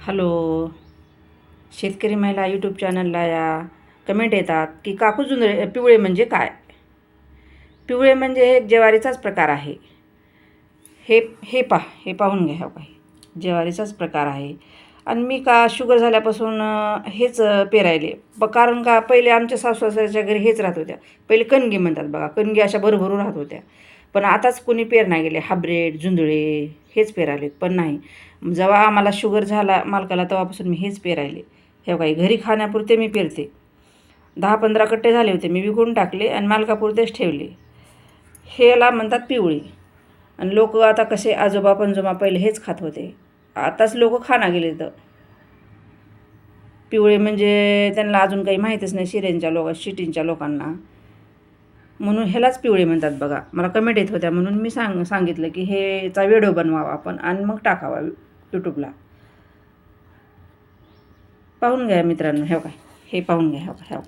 Hello, शेतकरी महिला YouTube चॅनलला या. कमेंट येतात की काकू जुंधळे पिवळे म्हणजे काय? पिवळे म्हणजे एक ज्वारीचाच प्रकार आहे. हे पाहून घ्या. काही ज्वारीचाच प्रकार आहे. आणि मी का शुगर झाल्यापासून हेच पेरायले. कारण का पहिले आमच्या सासू-सासऱ्याच्या घरी हेच राहत होत्या. पहिले कणगी म्हणतात बघा, कणगी अशा भरभरून राहत होत्या. पण आताच कोणी पेर नाही गेले. हायब्रिड जुंधळे हेच पेरायलेत. पण नाही, जेव्हा आम्हाला शुगर झाला मालकाला तेव्हापासून मी हेच पेरायले. हे काही घरी खाण्यापुरते मी पेरते. 10-15 कट्टे झाले होते, मी विकून टाकले आणि मालकापुरतेच ठेवले. ह्याला म्हणतात पिवळी. आणि लोक आता कसे आजोबा पणजोबा पहिले हेच खात होते. आताच लोक खाना गेले तर पिवळे म्हणजे त्यांना अजून काही माहीतच नाही सिटींच्या लोकांना. म्हणून ह्यालाच पिवळे म्हणतात बघा. मला कमेंट येत होत्या म्हणून मी सांगितलं की हेचा व्हिडिओ बनवावा आपण आणि मग टाकावा यूट्यूबला. पाहून घ्या मित्रांनो. हे पाहून घ्या.